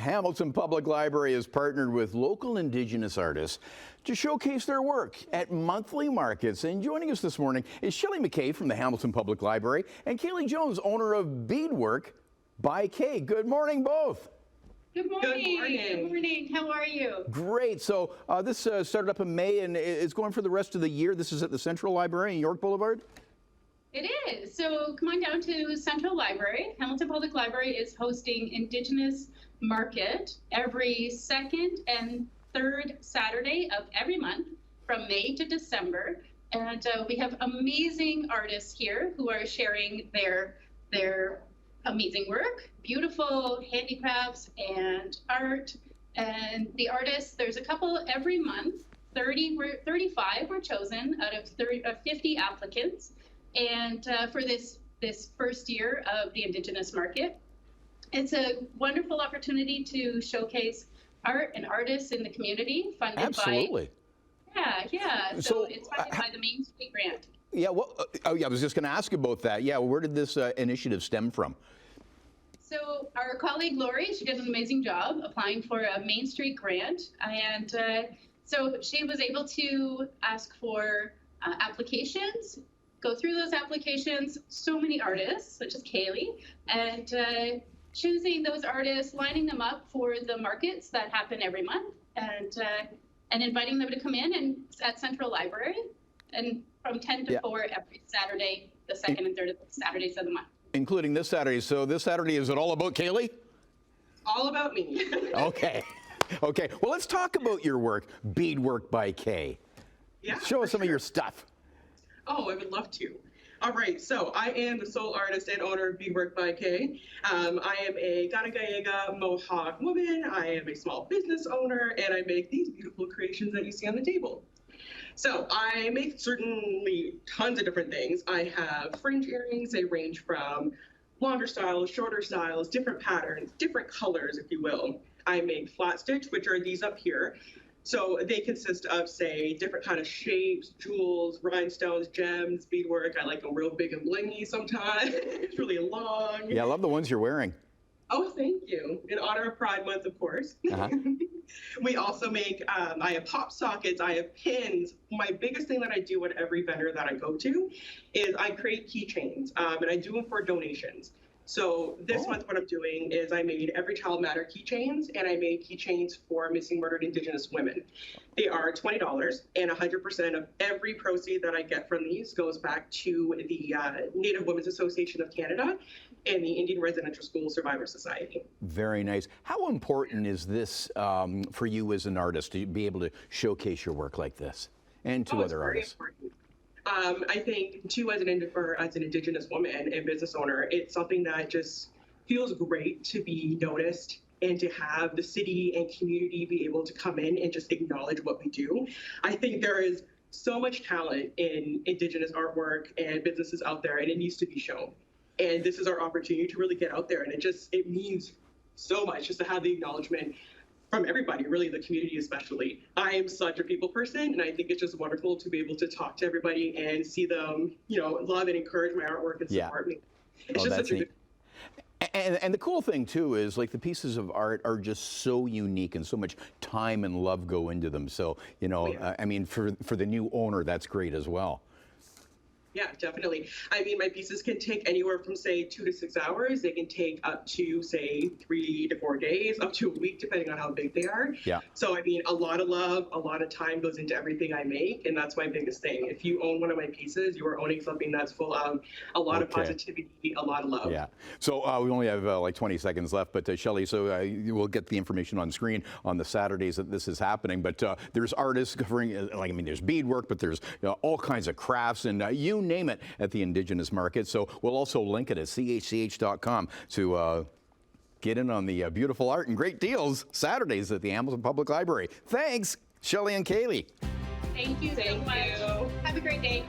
Hamilton Public Library has partnered with local Indigenous artists to showcase their work at monthly markets. And joining us this morning is Shelley McKay from the Hamilton Public Library and Kaileigh Jones, owner of Beadwork by Kay. Good morning, both. Good morning. Good morning. Good morning. How are you? Great. So this started up in May and it's going for the rest of the year. This is at the Central Library in York Boulevard? It is. So come on down to Central Library. Hamilton Public Library is hosting Indigenous Market every second and third Saturday of every month from May to December. And we have amazing artists here who are sharing their amazing work, beautiful handicrafts and art. And the artists, there's a couple every month. 35 were chosen out of 50 applicants. And for this first year of the Indigenous Market, it's a wonderful opportunity to showcase art and artists in the community, funded Absolutely. by. Yeah. So it's funded by the Main Street Grant. Yeah, well, I was just going to ask you about that. Yeah, where did this initiative stem from? So our colleague Lori, she did an amazing job applying for a Main Street Grant, and so she was able to ask for applications, go through those applications, so many artists, such as Kaileigh, and choosing those artists, lining them up for the markets that happen every month, and inviting them to come in and at Central Library, and from 10 to 4 every Saturday, the second and third Saturdays of the month. Including this Saturday. So this Saturday, is it all about Kaileigh? All about me. Okay. Okay. Well, let's talk about your work, Beadwork by Kay. Yeah. Show us some of your stuff. Oh, I would love to. All right, so I am the sole artist and owner of Beadwork by Kay. I am a Ganagayaga Mohawk woman. I am a small business owner, and I make these beautiful creations that you see on the table. So I make certainly tons of different things. I have fringe earrings. They range from longer styles, shorter styles, different patterns, different colors, if you will. I make flat stitch, which are these up here. So they consist of, say, different kind of shapes, jewels, rhinestones, gems, beadwork. I like them real big and blingy sometimes. It's really long. Yeah, I love the ones you're wearing. Oh, thank you. In honor of Pride Month, of course. Uh-huh. We also make, I have pop sockets, I have pins. My biggest thing that I do at every vendor that I go to is I create keychains, and I do them for donations. So this month what I'm doing is I made Every Child Matter keychains, and I made keychains for missing murdered Indigenous women. They are $20, and 100% of every proceed that I get from these goes back to the Native Women's Association of Canada and the Indian Residential School Survivor Society. Very nice. How important is this for you as an artist to be able to showcase your work like this and to other artists? Important. I think, too, as an Indigenous woman and business owner, it's something that just feels great to be noticed and to have the city and community be able to come in and just acknowledge what we do. I think there is so much talent in Indigenous artwork and businesses out there, and it needs to be shown. And this is our opportunity to really get out there, and it means so much just to have the acknowledgement from everybody, really the community especially. I am such a people person, and I think it's just wonderful to be able to talk to everybody and see them, love and encourage my artwork and support me. It's just such a good. And the cool thing too is like the pieces of art are just so unique and so much time and love go into them. So, I mean, for the new owner, that's great as well. Yeah, definitely. I mean, my pieces can take anywhere from, say, 2 to 6 hours. They can take up to, say, 3 to 4 days, up to a week, depending on how big they are. Yeah. So, I mean, a lot of love, a lot of time goes into everything I make, and that's my biggest thing. If you own one of my pieces, you are owning something that's full of a lot of positivity, a lot of love. Yeah. So we only have like 20 seconds left, but Shelley, so we'll get the information on screen on the Saturdays that this is happening. But there's artists covering, there's beadwork, but there's all kinds of crafts, and you name it at the Indigenous Market. So we'll also link it at chch.com to get in on the beautiful art and great deals Saturdays at the Hamilton Public Library. Thanks, Shelley and Kaileigh. Thank you so much. Have a great day.